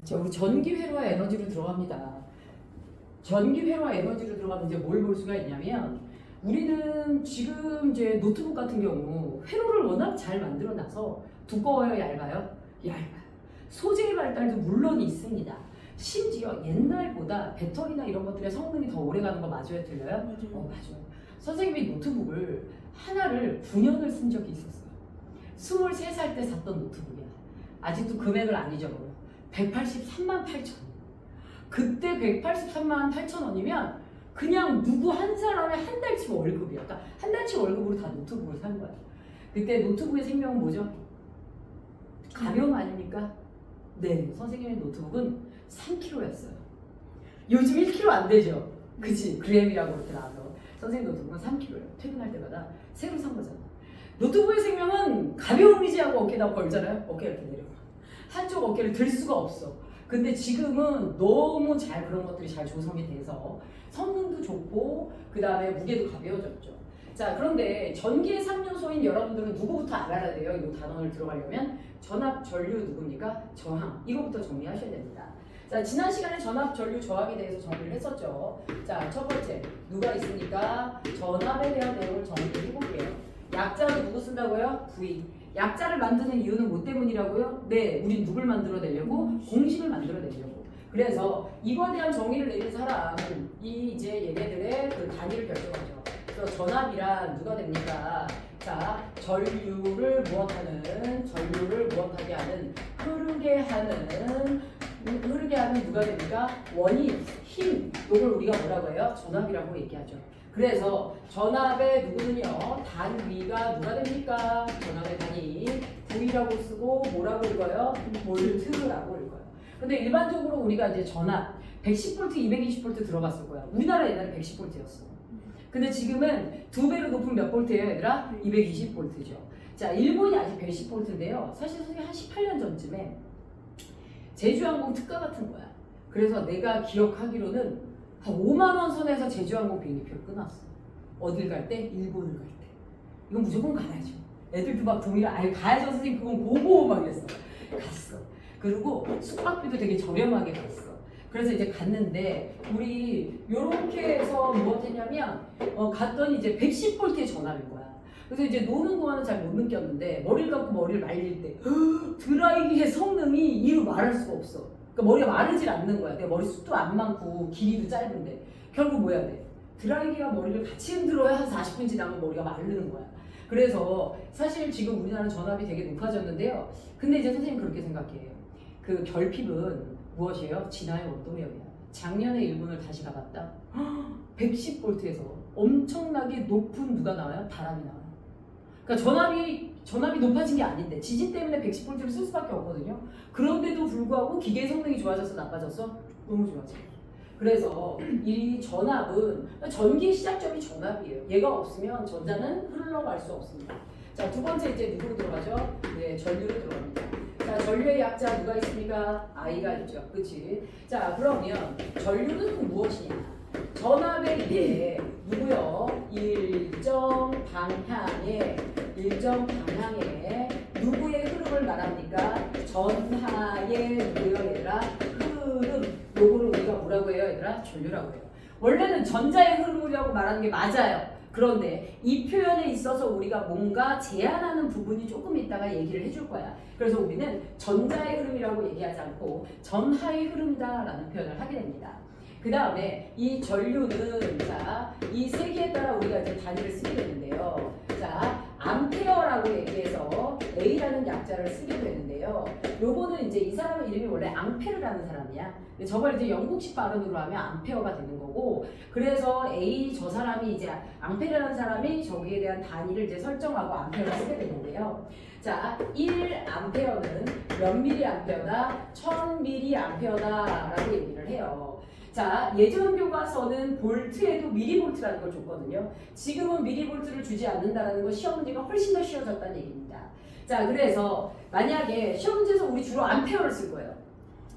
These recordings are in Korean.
자, 우리 전기 회로와 에너지로 들어갑니다. 전기 회로와 에너지로 들어가면 이제 뭘 볼 수가 있냐면 우리는 지금 이제 노트북 같은 경우 회로를 워낙 잘 만들어 놔서 두꺼워요, 얇아요? 얇아요. 소재의 발달도 물론 있습니다. 심지어 옛날보다 배터리나 이런 것들의 성능이 더 오래 가는 거 맞아요, 틀려요? 맞아요. 맞아요. 선생님이 노트북을 하나를 9년을 쓴 적이 있었어요. 23살 때 샀던 노트북이야. 아직도 금액을 안 잊어버려. 183만 8천 원. 그때 183만 8천 원이면 그냥 누구 한 사람의 한 달치 월급이야. 그러니까 한 달치 월급으로 다 노트북을 산 거야. 그때 노트북의 생명은 뭐죠? 가벼움 아닙니까? 네, 선생님의 노트북은 3kg였어요. 요즘 1kg 안 되죠? 그치? 그램이라고 이렇게 나와서 선생님 노트북은 3kg예요. 퇴근할 때마다 새로 산 거잖아. 노트북의 생명은 가벼움이지 하고 어깨에다 걸잖아요. 어깨 이렇게 내려가. 한쪽 어깨를 들 수가 없어. 근데 지금은 너무 잘 그런 것들이 잘 조성이 돼서 성능도 좋고 그 다음에 무게도 가벼워졌죠. 자, 그런데 전기의 3요소인 여러분들은 누구부터 알아야 돼요? 이 단원을 들어가려면 전압, 전류 누굽니까? 저항. 이거부터 정리하셔야 됩니다. 자, 지난 시간에 전압, 전류, 저항에 대해서 정리를 했었죠. 자, 첫 번째 누가 있으니까 전압에 대한 내용을 정리해 볼게요. 약자도 누구 쓴다고요? V. 약자를 만드는 이유는 뭐 때문이라고요? 네, 우린 누굴 만들어내려고? 공식을 만들어내려고. 그래서 이거에 대한 정의를 내린 사람은 이 이제 얘네들의 그 단위를 결정하죠. 그래서 전압이란 누가 됩니까? 자, 전류를 무엇하게 하는 흐르게 하는 누가 됩니까? 원인, 힘. 이걸 우리가 뭐라고 해요? 전압이라고 얘기하죠. 그래서 전압의 누구는요, 단위가 누가 됩니까? 전압의 단위 V라고 쓰고 뭐라고 읽어요? 볼트라고 읽어요. 근데 일반적으로 우리가 이제 전압 110V, 220V 들어봤을 거야. 우리나라 옛날에 110V였어. 근데 지금은 2배로 높은 몇 볼트예요, 얘들아? 220V죠. 자, 일본이 아직 110V인데요. 사실 선생님 한 18년 전쯤에 제주항공 특가 같은 거야. 그래서 내가 기억하기로는 한 5만 원 선에서 제주항공 비행기표를 끊었어. 어딜 갈 때? 일본을 갈 때. 이건 무조건 가야죠. 애들도 막 동의를 아예 가야죠 선생님 그건 고고 막 이랬어. 갔어. 그리고 숙박비도 되게 저렴하게 갔어. 그래서 이제 갔는데 우리 요렇게 해서 무엇했냐면 갔더니 이제 110V의 전압인 거야. 그래서 이제 노는 동안은 잘 못 느꼈는데 머리를 감고 머리를 말릴 때 드라이기의 성능이 이루 말할 수가 없어. 그러니까 머리가 마르질 않는 거야. 내 머리숱도 안 많고 길이도 짧은데 결국 뭐 해야 돼? 드라이기가 머리를 같이 흔들어야 한 40분 지나면 머리가 마르는 거야. 그래서 사실 지금 우리나라 전압이 되게 높아졌는데요. 근데 이제 선생님 그렇게 생각해요. 그 결핍은 무엇이에요? 진화의 원동력이야. 작년에 일본을 다시 가봤다. 110V에서 엄청나게 높은 누가 나와요? 바람이 나와요. 그러니까 전압이 높아진 게 아닌데 지진 때문에 110V를 쓸 수밖에 없거든요. 그런데도 불구하고 기계 성능이 좋아져서 나빠졌어? 너무 좋아져. 그래서 이 전압은 전기의 시작점이 전압이에요. 얘가 없으면 전자는 흘러갈 수 없습니다. 자, 두 번째 이제 누구로 들어가죠? 네, 전류로 들어갑니다. 자, 전류의 약자 누가 있습니까? I가 있죠. 그치? 자, 그러면 전류는 무엇이냐? 전압의 이게 누구요? 일정 방향에 누구의 흐름을 말합니까? 전하의 누구요 얘들아? 흐름. 요거를 우리가 뭐라고 해요 얘들아? 전류라고 해요. 원래는 전자의 흐름이라고 말하는 게 맞아요. 그런데 이 표현에 있어서 우리가 뭔가 제한하는 부분이 조금 있다가 얘기를 해줄 거야. 그래서 우리는 전자의 흐름이라고 얘기하지 않고 전하의 흐름이다라는 표현을 하게 됩니다. 그 다음에 이 전류는 자, 이 세기에 따라 우리가 이제 단위를 쓰게 되는데요. 자, 암페어라고 얘기해서 A라는 약자를 쓰게 되는데요. 요거는 이제 이 사람의 이름이 원래 앙페르라는 사람이야. 근데 저걸 이제 영국식 발음으로 하면 암페어가 되는 거고, 그래서 A 저 사람이 이제 앙페르라는 사람이 저기에 대한 단위를 이제 설정하고 암페어를 쓰게 되는데요. 자, 1암페어는 몇 미리암페어다? 1000미리암페어다라고 얘기를 해요. 자, 예전 교과서는 볼트에도 미리볼트라는 걸 줬거든요. 지금은 미리볼트를 주지 않는다는 건 시험 문제가 훨씬 더 쉬워졌다는 얘기입니다. 자, 그래서 만약에 시험 문제에서 우리 주로 암페어를 쓸 거예요.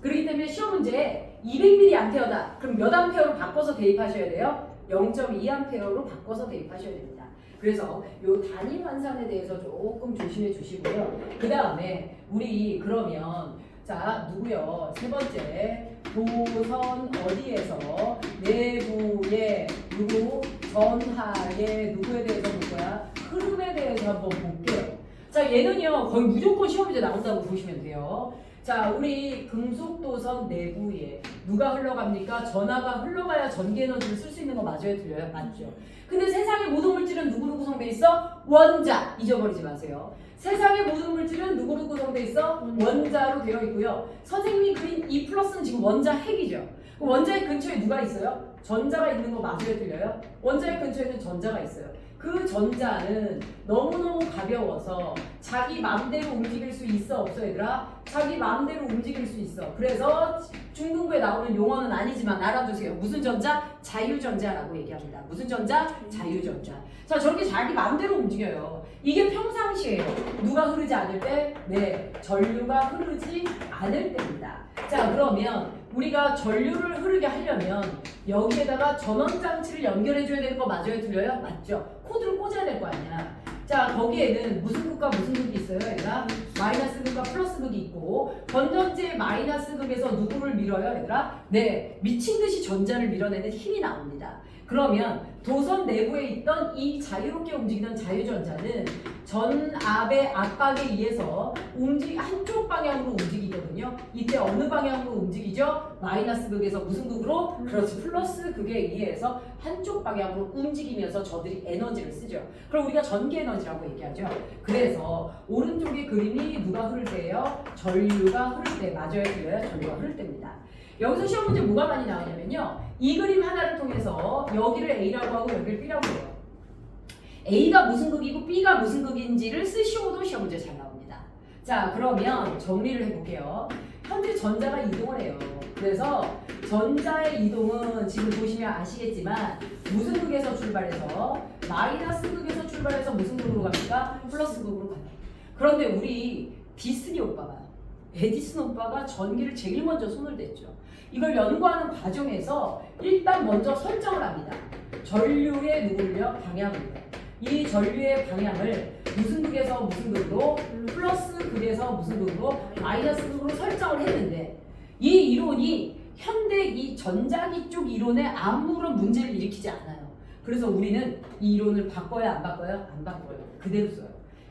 그렇기 때문에 시험 문제에 200mA다. 그럼 몇 암페어로 바꿔서 대입하셔야 돼요? 0.2암페어로 바꿔서 대입하셔야 됩니다. 그래서 이 단위 환산에 대해서 조금 조심해 주시고요. 그 다음에 우리 그러면 자, 누구요? 세 번째, 도선 어디에서 내부의 누구, 전하의 누구에 대해서 볼 거야? 흐름에 대해서 한번 볼게요. 자, 얘는요 거의 무조건 시험 문제 나온다고 보시면 돼요. 자, 우리 금속도선 내부에 누가 흘러갑니까? 전하가 흘러가야 전기에너지를 쓸 수 있는 거 맞아요? 틀려요? 맞죠? 근데 세상의 모든 물질은 누구로 구성돼 있어? 원자! 잊어버리지 마세요. 세상의 모든 물질은 누구로 구성돼 있어? 원자로 되어 있고요. 선생님이 그린 이 플러스는 지금 원자 핵이죠. 원자핵 근처에 누가 있어요? 전자가 있는 거 맞아요? 틀려요? 원자핵 근처에는 전자가 있어요. 그 전자는 너무너무 가벼워서 자기 마음대로 움직일 수 있어? 없어 얘들아? 자기 마음대로 움직일 수 있어. 그래서 중등부에 나오는 용어는 아니지만 알아두세요. 무슨 전자? 자유전자라고 얘기합니다. 무슨 전자? 자유전자. 자, 저렇게 자기 마음대로 움직여요. 이게 평상시에요. 누가 흐르지 않을 때? 네, 전류가 흐르지 않을 때입니다. 자, 그러면 우리가 전류를 흐르게 하려면 여기에다가 전원장치를 연결해줘야 되는 거 맞아요? 틀려요? 맞죠? 코드를 꽂아야 될 거 아니야. 자, 거기에는 무슨 극과 무슨 극이 있어요? 얘들아? 마이너스 극과 플러스 극이 있고 건전지의 마이너스 극에서 누구를 밀어요? 얘들아? 네, 미친 듯이 전자를 밀어내는 힘이 나옵니다. 그러면 도선 내부에 있던 이 자유롭게 움직이는 자유전자는 전압의 압박에 의해서 한쪽 방향으로 움직이거든요. 이때 어느 방향으로 움직이죠? 마이너스 극에서 무슨 극으로? 그렇지, 플러스 극에 의해서 한쪽 방향으로 움직이면서 저들이 에너지를 쓰죠. 그럼 우리가 전기 에너지라고 얘기하죠. 그래서 오른쪽의 그림이 누가 흐를 때예요? 전류가 흐를 때. 맞아요? 틀려요? 전류가 흐를 때입니다. 여기서 시험 문제 뭐가 많이 나오냐면요. 이 그림 하나를 통해서 여기를 A라고 하고 여기를 B라고 해요. A가 무슨 극이고 B가 무슨 극인지를 쓰시고도 시험 문제 잘 나옵니다. 자, 그러면 정리를 해볼게요. 현재 전자가 이동을 해요. 그래서 전자의 이동은 지금 보시면 아시겠지만 무슨 극에서 출발해서 마이너스 극에서 출발해서 무슨 극으로 갑니까? 플러스 극으로 갑니다. 그런데 우리 디스니 오빠가 에디슨 오빠가 전기를 제일 먼저 손을 댔죠. 이걸 연구하는 과정에서 일단 먼저 설정을 합니다. 전류의 누구를요? 방향을요. 이 전류의 방향을 무슨 극에서 무슨 극으로, 플러스 극에서 무슨 극으로, 마이너스 극으로 설정을 했는데 이 이론이 현대 이 전자기 쪽 이론에 아무런 문제를 일으키지 않아요. 그래서 우리는 이 이론을 바꿔야 안 바꿔요? 안 바꿔요. 그대로 써요.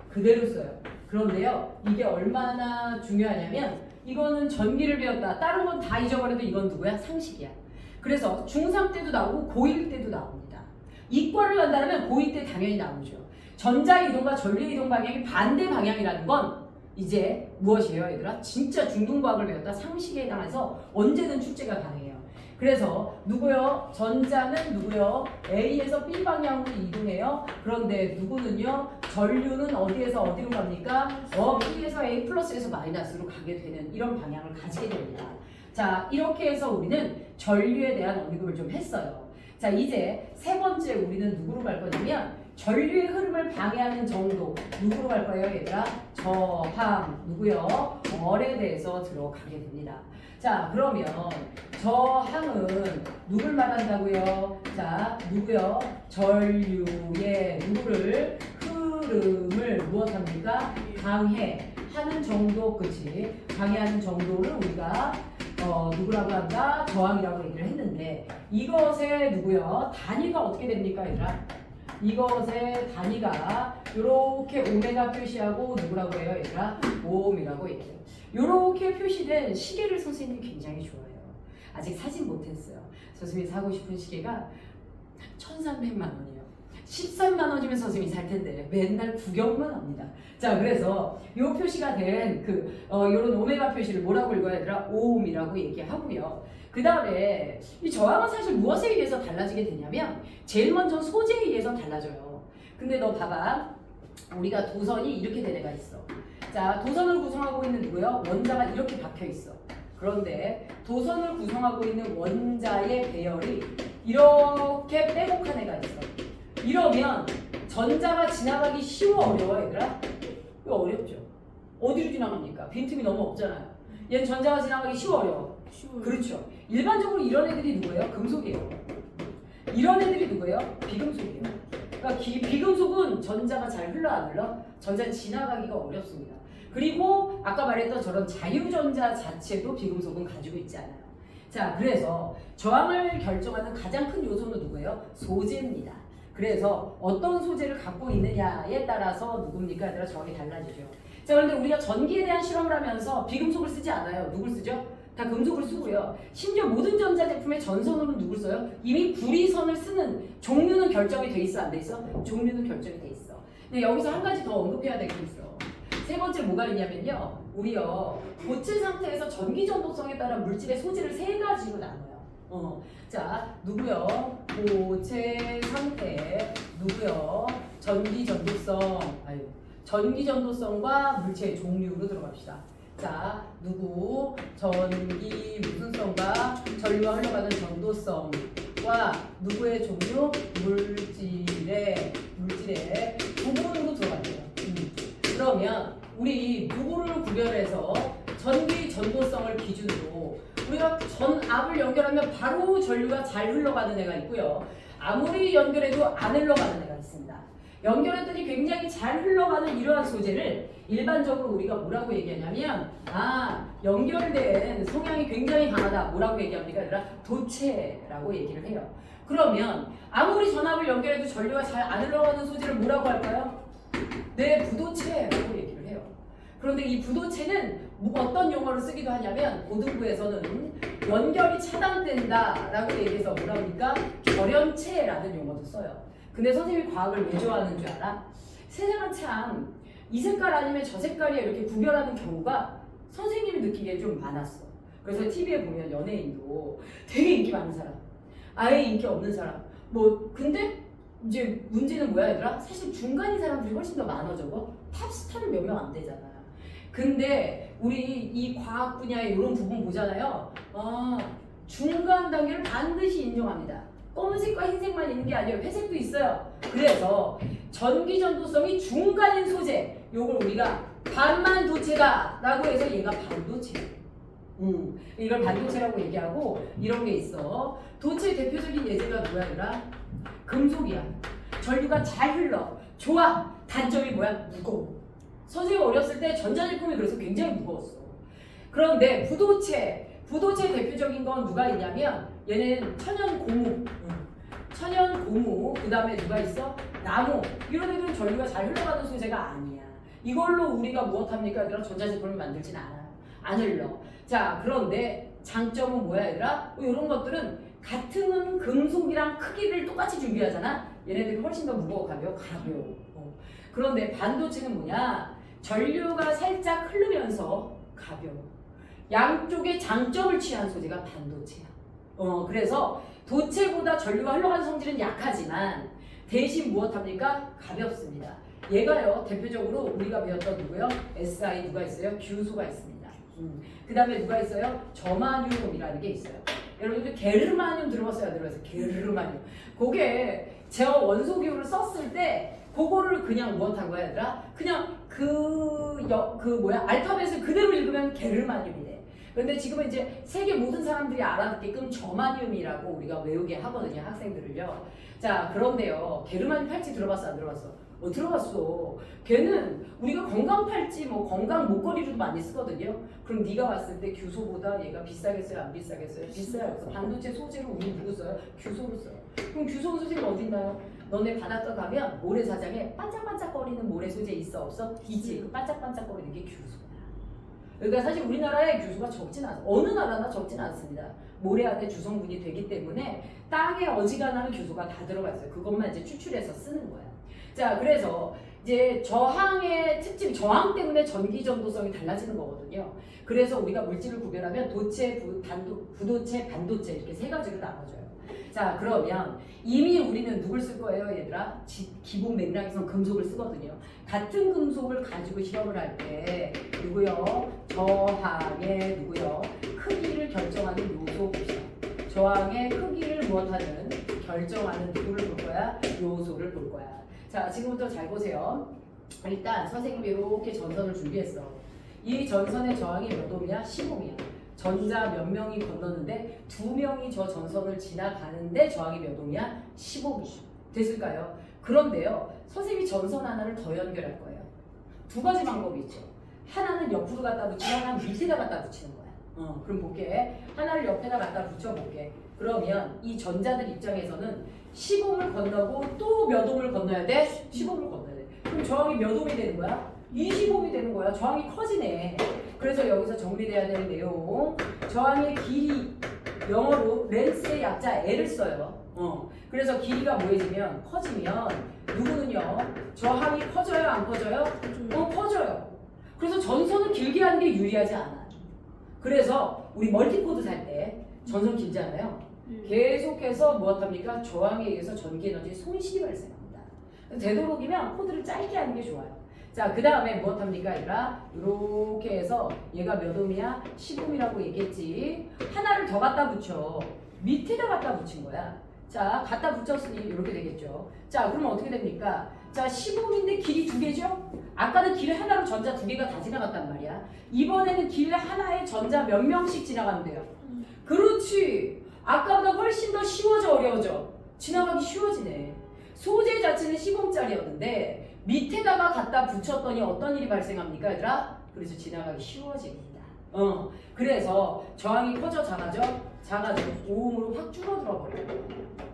그대로 써요. 그런데요, 이게 얼마나 중요하냐면 이거는 전기를 배웠다. 다른 건 다 잊어버려도 이건 누구야? 상식이야. 그래서 중3 때도 나오고 고1 때도 나옵니다. 이과를 간다면 고2 때 당연히 나오죠. 전자 이동과 전류 이동 방향이 반대 방향이라는 건 이제 무엇이에요, 얘들아? 진짜 중등과학을 배웠다. 상식에 해당해서 언제든 출제가 가능해요. 그래서 누구요? 전자는 누구요? A에서 B 방향으로 이동해요. 그런데 누구는요? 전류는 어디에서 어디로 갑니까? B에서 A 플러스에서 마이너스로 가게 되는 이런 방향을 가지게 됩니다. 자, 이렇게 해서 우리는 전류에 대한 언급을 좀 했어요. 자, 이제 세 번째 우리는 누구로 갈 거냐면 전류의 흐름을 방해하는 정도 누구로 갈 거예요, 얘들아? 저항 누구요? 열에 대해서 들어가게 됩니다. 자, 그러면 저항은 누굴 말한다고요? 자, 누구요? 전류의 누구를 흐름을 무엇합니까? 방해하는 정도, 그치? 방해하는 정도를 우리가 누구라고 한다? 저항이라고 얘기를 했는데 이것의 누구요? 단위가 어떻게 됩니까, 얘들아? 이것의 단위가 이렇게 오메가 표시하고 누구라고 해요, 얘들아? 오음이라고 얘기해요. 이렇게 표시된 시계를 선생님이 굉장히 좋아해요. 아직 사진 못했어요. 선생님이 사고 싶은 시계가 1,300만 원이에요. 13만 원이면 선생님이 살 텐데 맨날 구경만 합니다. 자, 그래서 이 표시가 된 요런 오메가 표시를 뭐라고 읽어야 되더라? 오음이라고 얘기하고요. 그 다음에 이 저항은 사실 무엇에 의해서 달라지게 되냐면 제일 먼저 소재에 의해서 달라져요. 근데 너 봐봐. 우리가 도선이 이렇게 된 애가 있어. 자, 도선을 구성하고 있는 누구요? 원자가 이렇게 박혀 있어. 그런데 도선을 구성하고 있는 원자의 배열이 이렇게 빼곡한 애가 있어. 이러면 전자가 지나가기 쉬워, 어려워, 얘들아? 이거 어렵죠. 어디로 지나갑니까? 빈틈이 너무 없잖아요. 얘는 전자가 지나가기 쉬워, 어려워? 쉬워요. 그렇죠. 일반적으로 이런 애들이 누구예요? 금속이에요. 이런 애들이 누구예요? 비금속이에요. 그러니까 비금속은 전자가 잘 흘러 안 흘러? 전자 지나가기가 어렵습니다. 그리고 아까 말했던 저런 자유전자 자체도 비금속은 가지고 있지 않아요. 자, 그래서 저항을 결정하는 가장 큰 요소는 누구예요? 소재입니다. 그래서 어떤 소재를 갖고 있느냐에 따라서 누굽니까? 얘들아 저항이 달라지죠. 자, 그런데 우리가 전기에 대한 실험을 하면서 비금속을 쓰지 않아요. 누굴 쓰죠? 다 금속을 쓰고요. 심지어 모든 전자제품의 전선으로는 누굴 써요? 이미 구리선을 쓰는 종류는 결정이 돼 있어, 안 돼 있어? 종류는 결정이 돼 있어. 근데 여기서 한 가지 더 언급해야 될 게 있어. 세 번째 뭐가 있냐면요. 우리요, 고체 상태에서 전기 전도성에 따른 물질의 소재를 세 가지로 나눠요. 자, 누구요? 고체 상태, 누구요? 전기 전도성, 전기 전도성과 물체의 종류로 들어갑시다. 자, 누구? 전기 무슨성과 전류가 흘러가는 전도성과 누구의 종류? 물질의 부분으로 들어가요. 그러면 우리 누구를 구별해서 전기 전도성을 기준으로 우리가 전압을 연결하면 바로 전류가 잘 흘러가는 애가 있고요. 아무리 연결해도 안 흘러가는 애가 있습니다. 연결했더니 굉장히 잘 흘러가는 이러한 소재를 일반적으로 우리가 뭐라고 얘기하냐면 연결된 성향이 굉장히 강하다. 뭐라고 얘기합니까? 얘들아? 도체라고 얘기를 해요. 그러면 아무리 전압을 연결해도 전류가 잘 안 흘러가는 소재를 뭐라고 할까요? 네, 부도체라고 얘기를 해요. 그런데 이 부도체는 어떤 용어로 쓰기도 하냐면 고등부에서는 연결이 차단된다라고 얘기해서 뭐라 합니까? 결연체라는 용어도 써요. 근데 선생님이 과학을 왜 좋아하는 줄 알아? 세상은 참 이 색깔 아니면 저 색깔이야 이렇게 구별하는 경우가 선생님이 느끼기에 좀 많았어. 그래서 TV에 보면 연예인도 되게 인기 많은 사람, 아예 인기 없는 사람, 근데 이제 문제는 뭐야 얘들아? 사실 중간인 사람들이 훨씬 더 많아. 저거 탑스타는 몇 명 안 되잖아. 근데 우리 이 과학 분야의 이런 부분 보잖아요. 중간 단계를 반드시 인정합니다. 검은색과 흰색만 있는 게 아니에요. 회색도 있어요. 그래서 전기 전도성이 중간인 소재, 요걸 우리가 반만도체다 라고 해서 얘가 반도체. 이걸 반도체라고 얘기하고 이런 게 있어. 도체의 대표적인 예제가 뭐야 얘들아? 금속이야. 전류가 잘 흘러. 좋아. 단점이 뭐야? 무거워. 선생님이 어렸을 때 전자제품이 그래서 굉장히 무거웠어. 그런데 부도체 대표적인 건 누가 있냐면 얘는 천연고무, 그 다음에 누가 있어? 나무. 이런 애들은 전류가 잘 흘러가는 소재가 아니야. 이걸로 우리가 무엇합니까? 얘들아? 전자제품을 만들진 않아. 안 흘러. 자, 그런데 장점은 뭐야 얘들아? 이런 것들은 같은 금속이랑 크기를 똑같이 준비하잖아. 얘네들이 훨씬 더 무거워, 가벼워. 그런데 반도체는 뭐냐? 전류가 살짝 흐르면서 가벼워. 양쪽의 장점을 취한 소재가 반도체야. 그래서 도체보다 전류가 흘러가는 성질은 약하지만 대신 무엇합니까? 가볍습니다. 얘가요, 대표적으로 우리가 배웠던 누구요? SI 누가 있어요? 규소가 있습니다. 그 다음에 누가 있어요? 저마늄이라는 게 있어요. 여러분들 게르마늄 들어봤어요? 안 들어봤어요? 게르마늄. 그게 제가 원소 기호를 썼을 때 그거를 그냥 무엇한 거야 얘들아? 그냥 알파벳을 그대로 읽으면 게르마늄이 돼. 그런데 지금은 이제 세계 모든 사람들이 알아듣게끔 저마늄이라고 우리가 외우게 하거든요, 학생들을요. 자, 그런데요, 게르마늄 팔찌 들어봤어, 안 들어봤어? 들어봤어. 걔는 우리가 건강 팔찌, 건강 목걸이로도 많이 쓰거든요. 그럼 네가 봤을 때 규소보다 얘가 비싸겠어요, 안 비싸겠어요? 비싸요. 그래서 반도체 소재로 우리 누구 써요? 규소를 써요. 그럼 규소 소재가 어디 있나요? 너네 바닷가 가면 모래사장에 반짝반짝거리는 모래 소재 있어, 없어? 있지. 그 반짝반짝거리는 게 규소야. 그러니까 사실 우리나라에 규소가 적진 않아. 어느 나라나 적진 않습니다. 모래 안에 주성분이 되기 때문에 땅에 어지간하면 규소가 다 들어가 있어요. 그것만 이제 추출해서 쓰는 거야. 자, 그래서 이제 저항의 특징, 저항 때문에 전기 전도성이 달라지는 거거든요. 그래서 우리가 물질을 구별하면 도체, 부도체, 반도체 이렇게 세 가지로 나눠져요. 자, 그러면 이미 우리는 누굴 쓸 거예요, 얘들아? 기본 맥락에선 금속을 쓰거든요. 같은 금속을 가지고 실험을 할 때 누구요? 저항의 누구요? 크기를 결정하는 요소 봅시다. 저항의 크기를 무엇하는 결정하는 누구를 볼 거야? 요소를 볼 거야. 자, 지금부터 잘 보세요. 일단 선생님이 이렇게 전선을 준비했어. 이 전선의 저항이 몇 옴이야? 10옴이야. 전자 몇 명이 건너는데 2명이 저 전선을 지나가는데 저항이 몇 옴이야? 15옴. 됐을까요? 그런데요, 선생님이 전선 하나를 더 연결할 거예요. 두 가지 방법이 있죠. 하나는 옆으로 갖다 붙이고 하나는 밑에다 갖다 붙이는 거야. 그럼 볼게. 하나를 옆에다 갖다 붙여볼게. 그러면 이 전자들 입장에서는 10옴을 건너고 또 몇 옴을 건너야 돼? 10옴을 건너야 돼. 그럼 저항이 몇 옴이 되는 거야? 20옴이 되는 거야. 저항이 커지네. 그래서 여기서 정리돼야 될 내용. 저항의 길이 영어로 렌스의 약자 L을 써요. 그래서 길이가 뭐해지면 커지면 누구는요? 저항이 커져요? 안 커져요? 커져요. 그래서 전선을 길게 하는 게 유리하지 않아. 그래서 우리 멀티코드 살 때 전선 길잖아요. 계속해서 무엇합니까? 저항에 의해서 전기 에너지 손실이 발생합니다. 되도록이면 코드를 짧게 하는 게 좋아요. 자, 그 다음에 무엇합니까? 얘가 이렇게 해서 얘가 몇 옴이야? 10옴이라고 얘기했지. 하나를 더 갖다 붙여. 밑에다 갖다 붙인 거야. 자, 갖다 붙였으니 이렇게 되겠죠. 자, 그러면 어떻게 됩니까? 자, 10옴인데 길이 두 개죠? 아까는 길 하나로 전자 두 개가 다 지나갔단 말이야. 이번에는 길 하나에 전자 몇 명씩 지나가면 돼요. 그렇지. 아까보다 훨씬 더 쉬워져, 어려워져? 지나가기 쉬워지네. 소재 자체는 10옴짜리였는데 밑에다가 갖다 붙였더니 어떤 일이 발생합니까, 얘들아? 그래서 지나가기 쉬워집니다. 그래서 저항이 커져 작아져? 작아져. 5옴으로 확 줄어들어 버려요.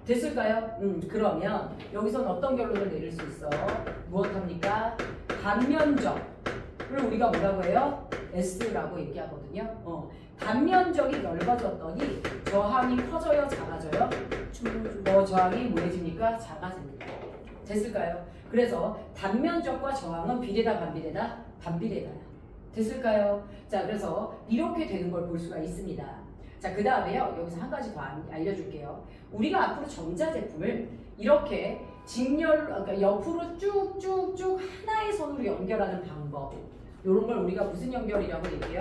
됐을까요? 그러면 여기서는 어떤 결론을 내릴 수 있어? 무엇합니까? 단면적을 우리가 뭐라고 해요? S라고 얘기하거든요. 단면적이 넓어졌더니 저항이 커져요? 작아져요? 저항이 뭐해집니까? 작아집니다. 됐을까요? 그래서 단면적과 저항은 비례다 반비례다? 반비례다야. 됐을까요? 자, 그래서 이렇게 되는 걸 볼 수가 있습니다. 자, 그 다음에요. 여기서 한 가지 더 알려줄게요. 우리가 앞으로 전자제품을 이렇게 그러니까 옆으로 쭉쭉쭉 하나의 선으로 연결하는 방법. 이런 걸 우리가 무슨 연결이라고 얘기해요?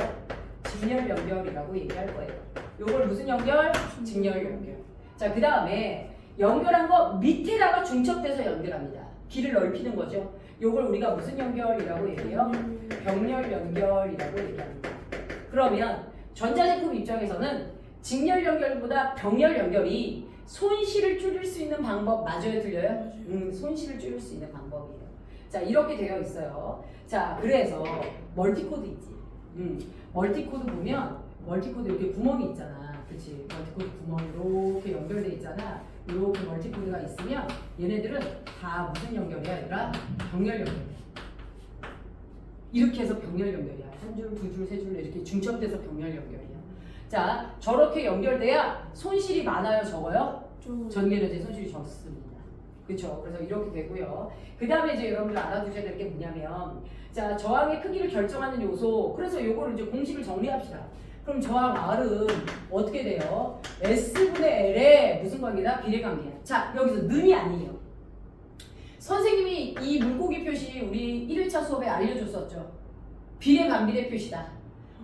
직렬 연결이라고 얘기할 거예요. 요걸 무슨 연결? 직렬 연결. 자, 그 다음에 연결한 거 밑에다가 중첩돼서 연결합니다. 길을 넓히는 거죠. 요걸 우리가 무슨 연결이라고 얘기해요? 병렬 연결이라고 얘기합니다. 그러면 전자제품 입장에서는 직렬 연결보다 병렬 연결이 손실을 줄일 수 있는 방법 맞아요? 들려요? 손실을 줄일 수 있는 방법이에요. 자, 이렇게 되어 있어요. 자, 그래서 멀티코드 있지. 멀티코드 보면 멀티코드 이렇게 구멍이 있잖아. 그치? 멀티코드 구멍이 이렇게 연결돼 있잖아. 이렇게 멀티코드가 있으면 얘네들은 다 무슨 연결이야? 얘들아? 병렬 연결. 이렇게 해서 병렬 연결이야. 한 줄, 두 줄, 세 줄 이렇게 중첩돼서 병렬 연결이야. 자, 저렇게 연결돼야 손실이 많아요, 적어요? 전기에너지 손실이 적습니다. 그렇죠? 그래서 이렇게 되고요. 그 다음에 이제 여러분들 알아두셔야 될 게 뭐냐면, 자, 저항의 크기를 결정하는 요소. 그래서 요거를 이제 공식을 정리합시다. 그럼 저항 R은 어떻게 돼요? S분의 L의 무슨 관계다? 비례관계야. 자, 여기서 는이 아니에요. 선생님이 이 물고기 표시 우리 1일차 수업에 알려줬었죠. 비례 반비례 표시다.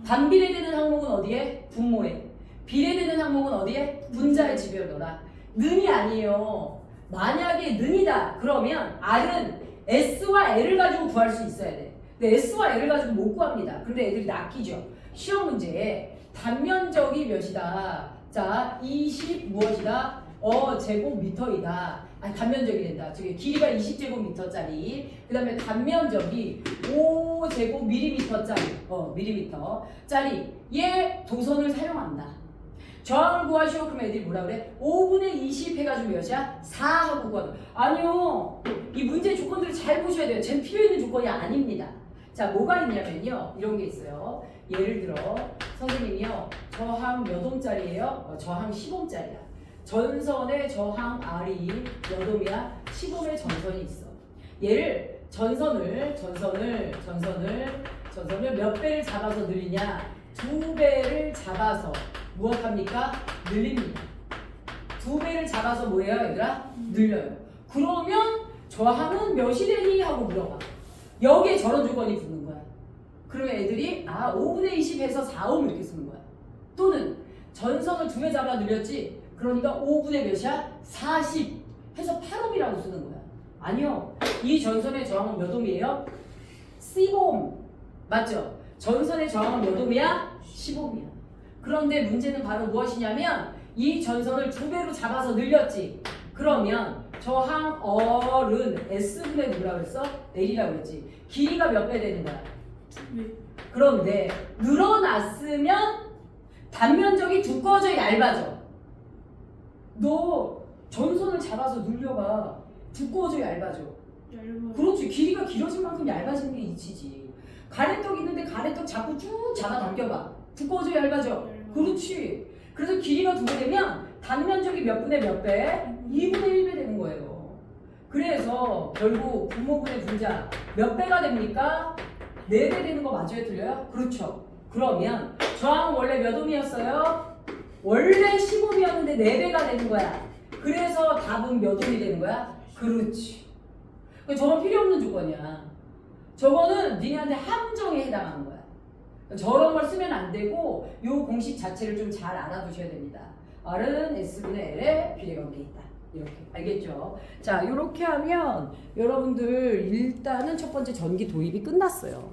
반비례되는 항목은 어디에? 분모에. 비례되는 항목은 어디에? 분자의 집에 넣어라. 는이 아니에요. 만약에 는이다 그러면 R은 S와 L을 가지고 구할 수 있어야 돼. 근데 S와 L을 가지고 못 구합니다. 그런데 애들이 낚이죠. 시험 문제에 단면적이 몇이다. 자, 20 무엇이다? 제곱미터이다. 아니, 단면적이 된다. 저기 길이가 20제곱미터짜리. 그 다음에 단면적이 5제곱밀리미터짜리. 밀리미터짜리. 얘 도선을 사용한다. 저항을 구하시오. 그럼 애들이 뭐라 그래? 5분의 20 해가지고 몇이야? 4 하고 구하는. 아니요. 이 문제 조건들을 잘 보셔야 돼요. 쟨 필요 있는 조건이 아닙니다. 자, 뭐가 있냐면요. 이런 게 있어요. 예를 들어 선생님이요. 저항 몇 옴짜리예요? 저항 10옴짜리야. 전선의 저항 R이 몇 옴이야? 10옴의 전선이 있어. 얘를 전선을 몇 배를 잡아서 늘리냐? 2배를 잡아서 무엇합니까? 늘립니다. 2배를 잡아서 뭐예요, 얘들아? 늘려요. 그러면 저항은 몇이 되니? 하고 물어봐. 여기에 저런 조건이 붙는 거야. 그러면 애들이 5분의 20 해서 4옴 이렇게 쓰는 거야. 또는 전선을 2배 잡아 늘렸지? 그러니까 5분의 몇이야? 40 해서 8옴이라고 쓰는 거야. 아니요. 이 전선의 저항은 몇 옴이에요? 10옴. 맞죠? 전선의 저항은 몇 옴이야? 10옴이야. 그런데 문제는 바로 무엇이냐면 이 전선을 2배로 잡아서 늘렸지. 그러면 저항 R은 S분의 누구라고 했어? L이라고 했지. 길이가 몇 배 되는 거야? 2배. 그런데 늘어났으면 단면적이 두꺼워져 얇아져. 너 전선을 잡아서 눌려봐. 두꺼워져 얇아져. 그렇지. 길이가 길어진 만큼 얇아지는 게 이치지. 가래떡 있는데 가래떡 자꾸 쭉 잡아당겨봐. 두꺼워져 얇아져. 그렇지. 그래서 길이가 두배 되면 단면적이 몇 분의 몇 배? 2분의 1배 되는 거예요. 그래서 결국 분모분의 분자 몇 배가 됩니까? 4배 되는 거 맞아요? 틀려요? 그렇죠. 그러면 저항은 원래 몇 옴이었어요? 원래 10옴이었는데 4배가 되는 거야. 그래서 답은 몇 옴이 되는 거야? 그렇지. 저건 필요 없는 조건이야. 저거는 니네한테 함정에 해당하는 거야. 저런 걸 쓰면 안 되고 이 공식 자체를 좀 잘 알아두셔야 됩니다. R은 S분의 L에 비례관계 있다. 이렇게 알겠죠? 자, 이렇게 하면 여러분들 일단은 첫 번째 전기 도입이 끝났어요.